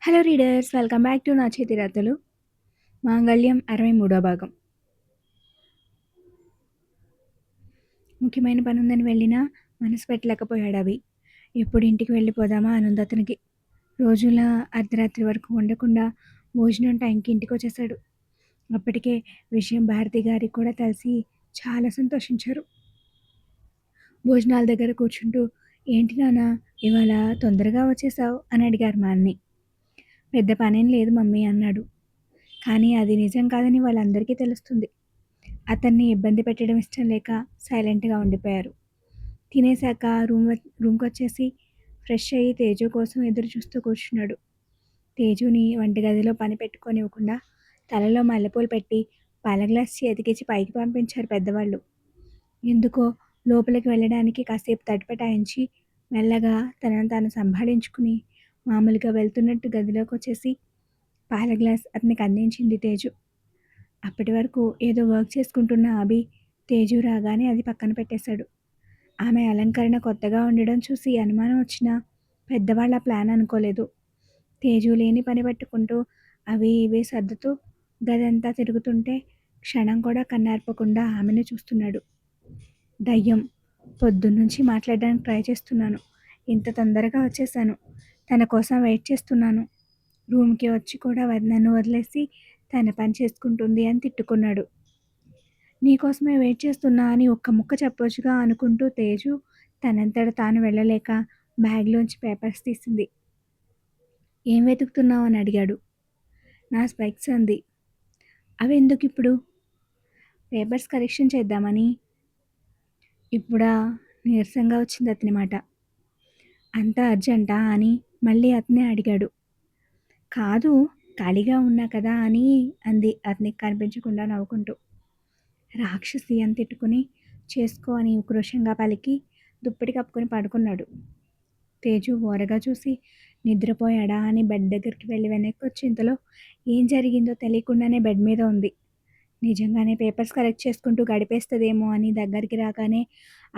Hello readers, welcome back to నా చేతి రాతలు. మాంగళ్యం 63వ భాగం. ముఖ్యమైన పని ఉందని వెళ్ళినా మనసు పెట్టలేకపోయాడు అవి. ఎప్పుడు ఇంటికి వెళ్ళిపోదామా అనుంది అతనికి. రోజులా అర్ధరాత్రి వరకు ఉండకుండా భోజనం టైంకి ఇంటికి వచ్చేసాడు. అప్పటికే విషయం భారతి గారికి కూడా తెలిసి చాలా సంతోషించారు. భోజనాల దగ్గర కూర్చుంటూ, ఏంటి నాన్న ఇవాళ తొందరగా వచ్చేసావు అని అడిగారు మా అన్ని. పెద్ద పనేం లేదు మమ్మీ అన్నాడు. కానీ అది నిజం కాదని వాళ్ళందరికీ తెలుస్తుంది. అతన్ని ఇబ్బంది పెట్టడం ఇష్టం లేక సైలెంట్గా ఉండిపోయారు. తినేశాక రూమ్కి వచ్చేసి ఫ్రెష్ అయ్యి తేజు కోసం ఎదురు చూస్తూ కూర్చున్నాడు. తేజుని వంటగదిలో పని పెట్టుకోనివ్వకుండా తలలో మల్లెపూలు పెట్టి పాల గ్లాస్ చేతికిచ్చి పైకి పంపించారు పెద్దవాళ్ళు. ఎందుకో లోపలికి వెళ్ళడానికి కాసేపు తటపటాయించి మెల్లగా తనను తాను సంభాళించుకుని మామూలుగా వెళ్తున్నట్టు గదిలోకి వచ్చేసి పాల గ్లాస్ అతనికి అందించింది తేజు. అప్పటి వరకు ఏదో వర్క్ చేసుకుంటున్న అభి తేజు రాగానే అది పక్కన పెట్టేశాడు. ఆమె అలంకరణ కొత్తగా ఉండడం చూసి అనుమానం వచ్చినా పెద్దవాళ్ళ ప్లాన్ అనుకోలేదు. తేజు లేని పని పట్టుకుంటూ అవి ఇవి సర్దుతూ గదంతా తిరుగుతుంటే క్షణం కూడా కన్నార్పకుండా ఆమెను చూస్తున్నాడు. దయ్యం, పొద్దున్నుంచి మాట్లాడడానికి ట్రై చేస్తున్నాను, ఇంత తొందరగా వచ్చేసాను, తన కోసం వెయిట్ చేస్తున్నాను, రూమ్కి వచ్చి కూడా నన్ను వదిలేసి తన పని చేసుకుంటుంది అని తిట్టుకున్నాడు. నీకోసమే వెయిట్ చేస్తున్నా అని ఒక్క ముక్క చెప్పొచ్చుగా అనుకుంటూ తేజు తనంతట తాను వెళ్ళలేక బ్యాగ్లోంచి పేపర్స్ తీసింది. ఏం వెతుకుతున్నావు అని అడిగాడు. నా స్పెక్స్ అంది. అవి ఎందుకు ఇప్పుడు? పేపర్స్ కరెక్షన్ చేద్దామని. ఇప్పుడా? నీరసంగా వచ్చింది అతని మాట. అంత అర్జెంటా అని మళ్ళీ అతనే అడిగాడు. కాదు, ఖాళీగా ఉన్నా కదా అని అంది అతనికి కనిపించకుండా నవ్వుకుంటూ. రాక్షసి అని తిట్టుకుని చేసుకో అని ఉక్రోషంగా పలికి దుప్పటి కప్పుకొని పడుకున్నాడు. తేజు ఓరగా చూసి నిద్రపోయాడా అని బెడ్ దగ్గరికి వెళ్ళి వెనక్కి వచ్చేంతలో ఏం జరిగిందో తెలియకుండానే బెడ్ మీద ఉంది. నిజంగానే పేపర్స్ కరెక్ట్ చేసుకుంటూ గడిపేస్తుందేమో అని దగ్గరికి రాగానే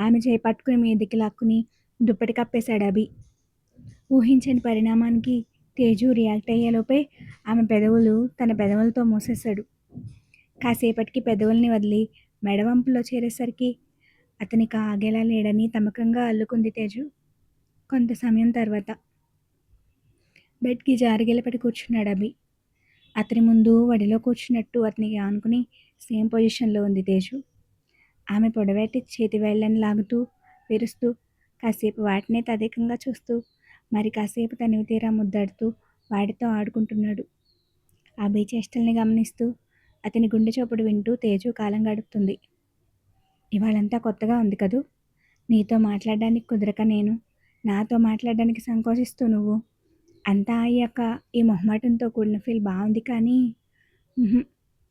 ఆమె చేయి పట్టుకుని మీదికి లాక్కుని దుప్పటి కప్పేశాడు అభి. ఊహించని పరిణామానికి తేజు రియాక్ట్ అయ్యేలోపే ఆమె పెదవులు తన పెదవులతో మూసేశాడు. కాసేపటికి పెదవుల్ని వదిలి మెడవంపులో చేరేసరికి అతనికి ఆగేలా లేడని తమకంగా అల్లుకుంది తేజు. కొంత సమయం తర్వాత బెడ్కి జారిగెలపడి కూర్చున్నాడు అభి. అతని ముందు వడిలో కూర్చున్నట్టు అతనికి ఆనుకుని సేమ్ పొజిషన్లో ఉంది తేజు. ఆమె పొడవేటి చేతి వేళ్ళని లాగుతూ విరుస్తూ కాసేపు వాటినే తదేకంగా చూస్తూ మరి కాసేపు తనివి తీరా ముద్దాడుతూ వాటితో ఆడుకుంటున్నాడు. అభి చేష్టల్ని గమనిస్తూ అతని గుండె చప్పుడు వింటూ తేజు కాలం గడుపుతుంది. ఇవాళంతా కొత్తగా ఉంది కదూ, నీతో మాట్లాడడానికి కుదరక నేను, నాతో మాట్లాడడానికి సంకోచిస్తూ నువ్వు, అంతా అయ్యాక ఈ మొహమాటంతో కూడిన ఫీల్ బాగుంది కానీ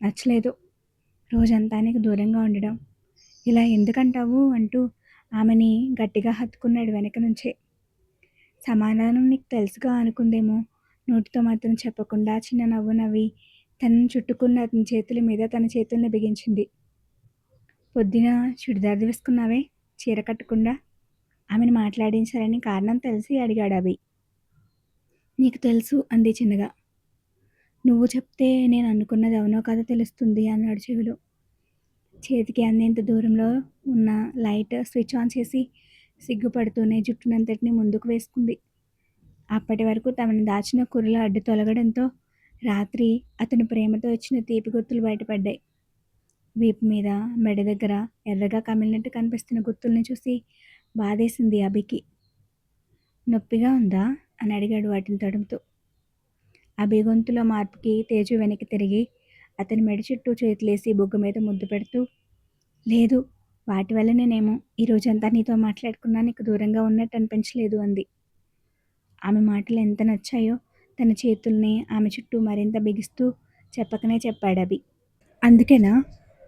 నచ్చలేదు. రోజంతా నీకు దూరంగా ఉండడం. ఇలా ఎందుకంటావు అంటూ ఆమెని గట్టిగా హత్తుకున్నాడు వెనక నుంచే. సమాధానం నీకు తెలుసుగా అనుకుందేమో నోటితో మాత్రం చెప్పకుండా చిన్న నవ్వు నవ్వి తనను చుట్టుకున్న అతని చేతుల మీద తన చేతుల్ని బిగించింది. పొద్దున చుడిదార్ వేసుకున్నావే చీర కట్టకుండా? ఆమెను మాట్లాడించాలని కారణం తెలిసి అడిగాడు అభి. నీకు తెలుసు అంది చిన్నగా. నువ్వు చెప్తే నేను అనుకున్నది అవునో కాదో తెలుస్తుంది అన్నాడు చెవిలో. చేతికి అందేంత దూరంలో ఉన్న లైట్ స్విచ్ ఆన్ చేసి సిగ్గుపడుతూనే జుట్టునంతటిని ముందుకు వేసుకుంది. అప్పటి వరకు తమను దాచిన కుర్రల అడ్డు తొలగడంతో రాత్రి అతను ప్రేమతో ఇచ్చిన తీపి గుర్తులు బయటపడ్డాయి. వీపు మీద మెడ దగ్గర ఎర్రగా కమిలినట్టు కనిపిస్తున్న గుర్తుల్ని చూసి బాధేసింది అభికి. నొప్పిగా ఉందా అని అడిగాడు వాటిని తడుముతూ. అభి గొంతులో మార్పుకి తేజు వెనక్కి తిరిగి అతని మెడ చుట్టూ చేతులేసి బొగ్గు మీద ముద్దు పెడుతూ, లేదు, వాటి వల్ల నేనేమో ఈ రోజంతా నీతో మాట్లాడుకున్నా నీకు దూరంగా ఉన్నట్టు అనిపించలేదు అంది. ఆమె మాటలు ఎంత నచ్చాయో తన చేతుల్ని ఆమె చుట్టూ మరింత బిగిస్తూ చెప్పకనే చెప్పాడు అభి. అందుకేనా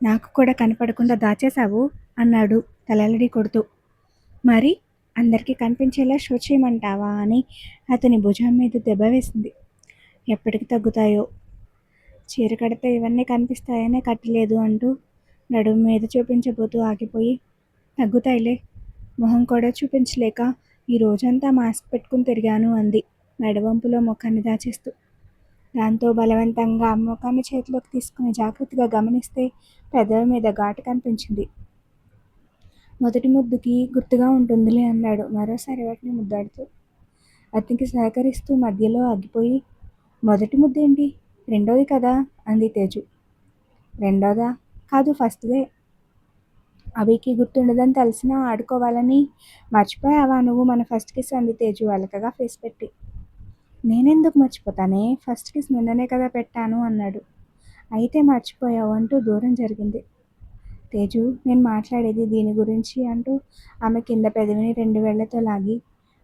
నాకు కూడా కనపడకుండా దాచేశావు అన్నాడు తలలడి కొడుతూ. మరి అందరికీ కనిపించేలా షో చేయమంటావా అని అతని భుజం మీద దెబ్బ వేసింది. ఎప్పటికి తగ్గుతాయో, చీర కడితే ఇవన్నీ కనిపిస్తాయనే కట్టలేదు అంటూ నడుము మీద చూపించబోతూ ఆగిపోయి, తగ్గుతాయిలే, మొహం కూడా చూపించలేక ఈ రోజంతా మాస్క్ పెట్టుకుని తిరిగాను అంది మెడవంపులో ముఖాన్ని దాచేస్తూ. దాంతో బలవంతంగా ముఖాన్ని చేతిలోకి తీసుకుని జాగ్రత్తగా గమనిస్తే పెదవి మీద ఘాటు కనిపించింది. మొదటి ముద్దుకి గుర్తుగా ఉంటుందిలే అన్నాడు మరోసారి వాటిని ముద్దాడుతూ. అతనికి సహకరిస్తూ మధ్యలో ఆగిపోయి, మొదటి ముద్దేంటి? రెండోది కదా అంది తేజు. రెండోదా? కాదు, ఫస్ట్దే. అభికి గుర్తుండదని తెలిసినా ఆడుకోవాలని. మర్చిపోయావా నువ్వు మన ఫస్ట్ కిస్ అంది తేజు అలకగా ఫేస్ పెట్టి. నేనెందుకు మర్చిపోతానే, ఫస్ట్ కిస్ నిన్ననే కదా పెట్టాను అన్నాడు. అయితే మర్చిపోయావు అంటూ దూరం జరిగింది. తేజు, నేను మాట్లాడేది దీని గురించి అంటూ ఆమె కింద పెదవిని 2 వేళ్లతో లాగి,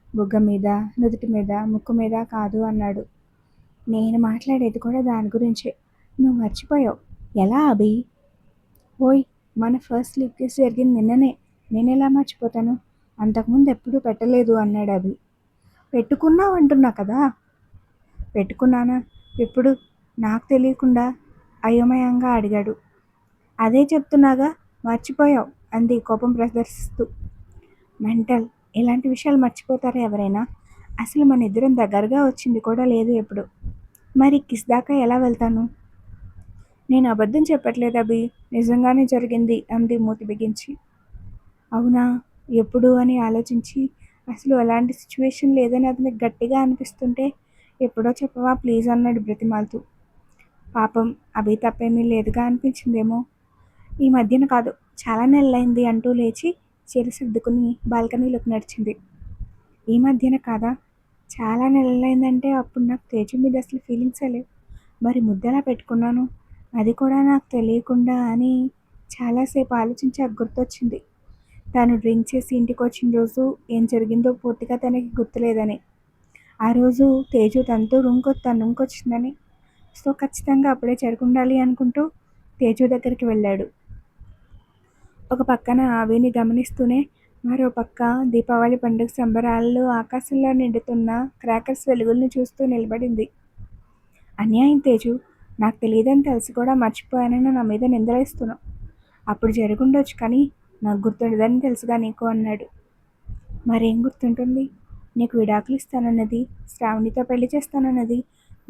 బుగ్గ మీద, నుదుటి మీద, ముక్కు మీద కాదు అన్నాడు. నేను మాట్లాడేది కూడా దాని గురించే. నువ్వు మర్చిపోయావు. ఎలా అభి? ఓయ్, మన ఫస్ట్ లిప్ కిస్ జరిగింది నిన్ననే. నేనెలా మర్చిపోతాను? అంతకుముందు ఎప్పుడూ పెట్టలేదు అన్నాడు అభి. పెట్టుకున్నావు అంటున్నా కదా. పెట్టుకున్నానా? ఎప్పుడు? నాకు తెలియకుండా అయోమయంగా అడిగాడు. అదే చెప్తున్నాగా, మర్చిపోయావు అంది కోపం ప్రదర్శిస్తూ. మెంటల్, ఇలాంటి విషయాలు మర్చిపోతారా ఎవరైనా? అసలు మన ఇద్దరం దగ్గరగా వచ్చింది కూడా లేదు ఎప్పుడు. మరి కిస్ దాకా ఎలా వెళ్తాను? నేను అబద్ధం చెప్పట్లేదు అభి, నిజంగానే జరిగింది అంది మూతి బిగించి. అవునా, ఎప్పుడు అని ఆలోచించి, అసలు అలాంటి సిచ్యువేషన్ లేదని అతనికి గట్టిగా అనిపిస్తుంటే, ఎప్పుడో చెప్పవా ప్లీజ్ అన్నాడు బ్రతిమాలుతూ. పాపం అభి తప్పేమీ లేదుగా అనిపించిందేమో. ఈ మధ్యన కాదు, చాలా నెలలైంది అంటూ లేచి చీర సర్దుకుని బాల్కనీలోకి నడిచింది. ఈ మధ్యన కాదా? చాలా నెలలైందంటే అప్పుడు నాకు తేజు మీద అసలు ఫీలింగ్సే లేవు. మరి ముద్దెలా పెట్టుకున్నాను? అది కూడా నాకు తెలియకుండా అని చాలాసేపు ఆలోచించాక గుర్తొచ్చింది. తాను డ్రింక్ చేసి ఇంటికి వచ్చిన రోజు ఏం జరిగిందో పూర్తిగా తనకి గుర్తులేదని. ఆ రోజు తేజు తనతో తన రూమ్కి వచ్చిందని. సో ఖచ్చితంగా అప్పుడే జరుగుండాలి అనుకుంటూ తేజు దగ్గరికి వెళ్ళాడు. ఒక పక్కన అవిని గమనిస్తూనే మరో పక్క దీపావళి పండుగ సంబరాల్లో ఆకాశంలో నిండుతున్న క్రాకర్స్ వెలుగుల్ని చూస్తూ నిలబడింది. అన్యాయం తేజు, నాకు తెలియదని తెలిసి కూడా మర్చిపోయానని నా మీద నిందలేస్తున్నావు. అప్పుడు జరుగుండొచ్చు కానీ నాకు గుర్తుండదని తెలుసుగా నీకు అన్నాడు. మరేం గుర్తుంటుంది? నీకు విడాకులు ఇస్తానన్నది, శ్రావణితో పెళ్లి చేస్తానన్నది,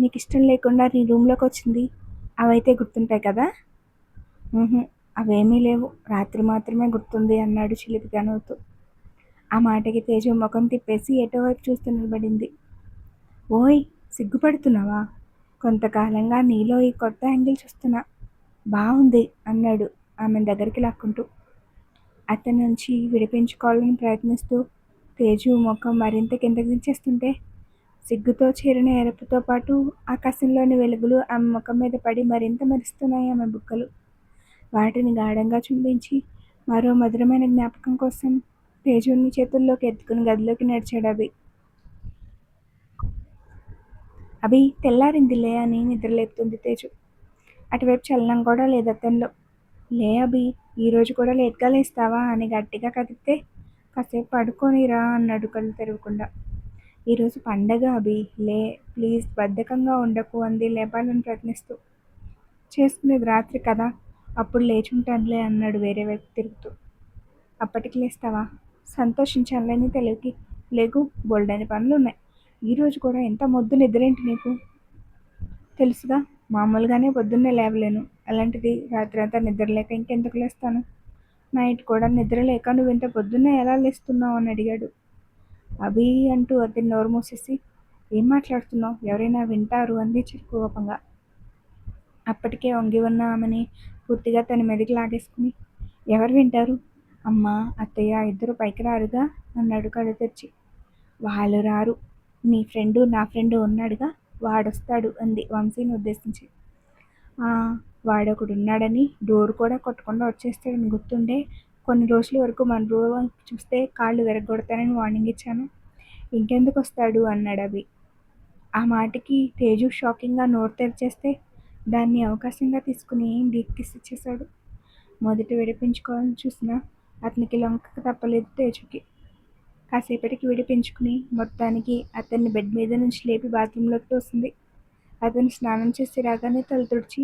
నీకు ఇష్టం లేకుండా నీ రూమ్లోకి వచ్చింది, అవైతే గుర్తుంటాయి కదా. అవేమీ లేవు, రాత్రి మాత్రమే గుర్తుంది అన్నాడు చిలిపిగా నవ్వుతూ. ఆ మాటకి తేజు ముఖం తిప్పేసి ఎటో వైపు చూస్తూ నిలబడింది. ఓయ్, సిగ్గుపడుతున్నావా? కొంతకాలంగా నీలో ఈ కొత్త యాంగిల్ చూస్తున్నా. బాగుంది అన్నాడు ఆమె దగ్గరికి లాక్కుంటూ. అతని నుంచి విడిపించుకోవాలని ప్రయత్నిస్తూ తేజు ముఖం మరింత కిందకి దించేస్తుంటే సిగ్గుతో చేరిన ఎరుపుతో పాటు ఆకాశంలోని వెలుగులు ఆమె ముఖం మీద పడి మరింత మెరుస్తున్నాయి ఆమె బుగ్గలు. వాటిని గాఢంగా చుంబించి మరో మధురమైన జ్ఞాపకం కోసం తేజుని చేతుల్లోకి ఎత్తుకుని గదిలోకి నడిచాడు అభి. అభి, తెల్లారిందిలే అని నిద్రలేపుతుంది తేజు. అటువైపు చలనం కూడా లేదు అతనిలో. లే అభి, ఈరోజు కూడా లేట్గా లేస్తావా అని గట్టిగా కదిపితే కాసేపు పడుకోనిరా అన్నాడు కళ్ళు తెరవకుండా. ఈరోజు పండగ అభి, లే ప్లీజ్, బద్ధకంగా ఉండకు అంది లేపాలని ప్రయత్నిస్తూ. చేసుకునేది రాత్రి కదా, అప్పుడు లేచుంటానులే అన్నాడు వేరే వైపు తిరుగుతూ. అప్పటికి లేస్తావా? సంతోషించానులే నీ తెలివికి. లేకు, బోల్డని పనులున్నాయి. ఈరోజు కూడా ఎంత మొద్దు నిద్రేంటి నీకు? తెలుసుగా, మామూలుగానే పొద్దున్నే లేవలేను, అలాంటిది రాత్రి అంతా నిద్రలేక ఇంకెందుకు లేస్తాను? నైట్ కూడా నిద్రలేక నువ్వు ఇంత పొద్దున్నే ఎలా లేస్తున్నావు అని అడిగాడు. అభి అంటూ అతని నోరు మూసేసి, ఏం మాట్లాడుతున్నావు, ఎవరైనా వింటారు అంది కోపంగా. అప్పటికే వంగి ఉన్న ఆమెని పూర్తిగా తన మీదకి లాగేసుకుని, ఎవరు వింటారు? అమ్మ, అత్తయ్య ఇద్దరు పైకి రారుగా అన్నాడు కళ్ళు తెరిచి. వాళ్ళు రారు, నీ ఫ్రెండు నా ఫ్రెండు ఉన్నాడుగా, వాడొస్తాడు అంది వంశీని ఉద్దేశించి. వాడొకడున్నాడని, డోర్ కూడా కొట్టకుండా వచ్చేస్తాడని గుర్తుండే కొన్ని రోజుల వరకు మన డోర్ చూస్తే కాళ్ళు విరగ్గొడతానని వార్నింగ్ ఇచ్చాను. ఇంకెందుకు వస్తాడు అన్నాడు అభి. ఆ మాటకి తేజు షాకింగ్గా నోరు తెరిచేస్తే దాన్ని అవకాశంగా తీసుకుని డీప్ కిస్ ఇచ్చేశాడు. మొదట విడిపించుకోవాలని చూసినా అతనికి లొంగక తప్పలేదు తేజుకి. కాసేపటికి విడిపించుకుని మొత్తానికి అతన్ని బెడ్ మీద నుంచి లేపి బాత్రూంలోకి తోసింది. అతను స్నానం చేసి రాగానే తల తుడిచి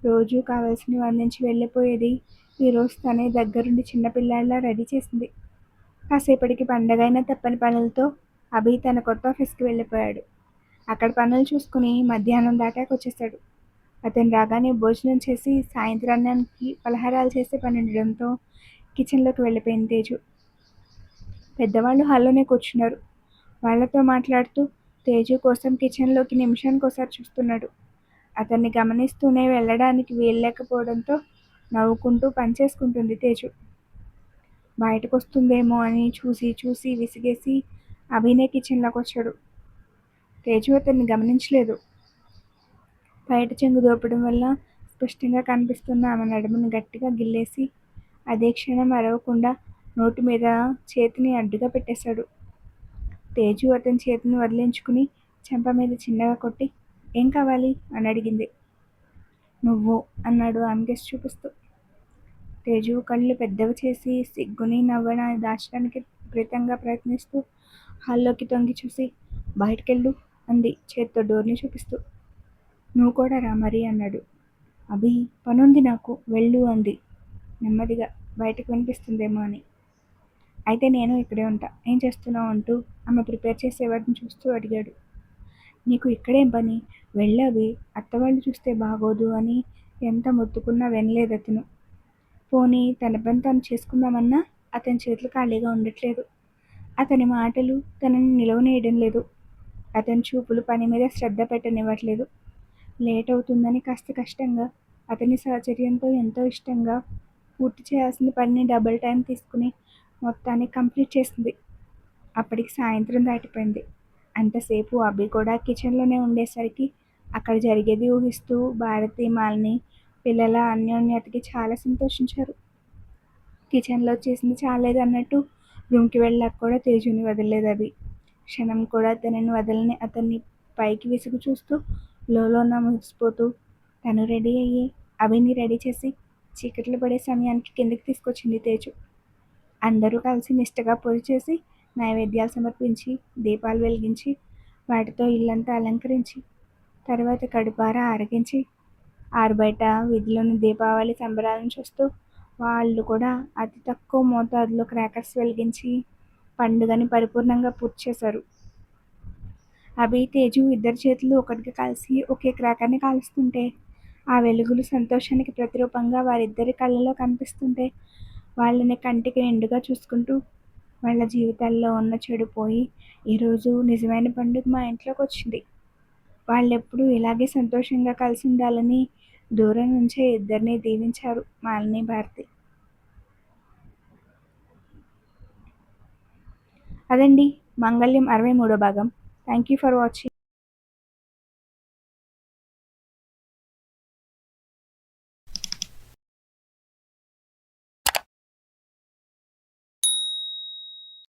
రోజూ కావాల్సినవి అందించి వెళ్ళిపోయేది ఈరోజు తనే దగ్గరుండి చిన్నపిల్లాడిలా రెడీ చేసింది. కాసేపటికి పండగైనా తప్పని పనులతో అభి తన కొత్త ఆఫీస్కి వెళ్ళిపోయాడు. అక్కడ పనులు చూసుకుని మధ్యాహ్నం దాటాకొచ్చేశాడు. అతను రాగానే భోజనం చేసి సాయంత్రానికి పలహారాలు చేసే పని ఉండడంతో కిచెన్లోకి వెళ్ళిపోయింది తేజు. పెద్దవాళ్ళు హాల్లోనే కూర్చున్నారు. వాళ్ళతో మాట్లాడుతూ తేజు కోసం కిచెన్లోకి నిమిషానికోసారి చూస్తున్నాడు. అతన్ని గమనిస్తూనే వెళ్ళడానికి వీల్లేకపోవడంతో నవ్వుకుంటూ పనిచేసుకుంటుంది తేజు. బయటకొస్తుందేమో అని చూసి చూసి విసిగేసి అభినే కిచెన్లోకి వచ్చాడు. తేజు అతన్ని గమనించలేదు. బయట చెంగు దోపడం వల్ల స్పష్టంగా కనిపిస్తున్న ఆమె నడుముని గట్టిగా గిల్లేసి అదే క్షణం అరవకుండా నోటి మీద చేతిని అడ్డుగా పెట్టేశాడు. తేజు అతని చేతిని వదిలించుకుని చెంప మీద చిన్నగా కొట్టి ఏం కావాలి అని అడిగింది. నువ్వు అన్నాడు ఆమెకేసి చూపిస్తూ. తేజు కళ్ళు పెద్దవి చేసి సిగ్గుని నవ్వుని దాచడానికి విపరీతంగా ప్రయత్నిస్తూ హాల్లోకి తొంగి చూసి బయటికెళ్ళు అంది చేత్తో డోర్ని చూపిస్తూ. నువ్వు కూడా రా మరి అన్నాడు. అభి పనుంది నాకు వెళ్ళు అంది నెమ్మదిగా, బయటకు వినిపిస్తుందేమో అని. అయితే నేను ఇక్కడే ఉంటా, ఏం చేస్తున్నావు అంటూ ఆమె ప్రిపేర్ చేసేవాడిని చూస్తూ అడిగాడు. నీకు ఇక్కడేం పని, వెళ్ళవి, అత్తవాళ్ళు చూస్తే బాగోదు అని ఎంత మొత్తుకున్నా వినలేదతను. పోనీ తన పని తను చేసుకుందామన్నా అతని చేతులు ఖాళీగా ఉండట్లేదు. అతని మాటలు తనని నిలవనేయడం లేదు. అతని చూపులు పని మీద శ్రద్ధ పెట్టనివ్వట్లేదు. లేట్ అవుతుందని కాస్త కష్టంగా, అతని సాహచర్యంతో ఎంతో ఇష్టంగా పూర్తి చేయాల్సిన పనిని డబుల్ టైం తీసుకుని మొత్తాన్ని కంప్లీట్ చేసింది. అప్పటికి సాయంత్రం దాటిపోయింది. అంతసేపు అభి కూడా కిచెన్లోనే ఉండేసరికి అక్కడ జరిగేది ఊహిస్తూ భారతి, మాలిని పిల్లల అన్యోన్యతకి చాలా సంతోషించారు. కిచెన్లో చేసింది చాలేదు అన్నట్టు రూమ్కి వెళ్ళాక కూడా తేజుని వదలలేదు అభి. క్షణం కూడా తనని వదలని అతన్ని పైకి విసుగు చూస్తూ లోలోన మురిసిపోతూ తను రెడీ అయ్యి అభిని రెడీ చేసి చీకట్లు పడే సమయానికి కిందకి తీసుకొచ్చింది తేజు. అందరూ కలిసి నిష్టగా పూజ చేసి నైవేద్యాలు సమర్పించి దీపాలు వెలిగించి వాటితో ఇల్లంతా అలంకరించి తర్వాత కడుపారా ఆరగించి ఆరుబయట వీధిలోని దీపావళి సంబరాలను చూస్తూ వాళ్ళు కూడా అతి తక్కువ మోతాదులో క్రాకర్స్ వెలిగించి పండుగని పరిపూర్ణంగా పూర్తి చేశారు. అభి, తేజు ఇద్దరి చేతులు ఒకటిగా కలిసి ఒకే క్రాకర్ని కాలుస్తుంటే ఆ వెలుగులు సంతోషానికి ప్రతిరూపంగా వారిద్దరి కళ్ళలో కనిపిస్తుంటే వాళ్ళని కంటికి నిండుగా చూసుకుంటూ వాళ్ళ జీవితాల్లో ఉన్న చెడు పోయి ఈరోజు నిజమైన పండుగ మా ఇంట్లోకి వచ్చింది. వాళ్ళెప్పుడూ ఇలాగే సంతోషంగా కలిసి ఉండాలని దూరం నుంచే ఇద్దరిని దీవించారు మాలిని, భారతి. అదండి మంగళ్యం 63వ భాగం. Thank you for watching.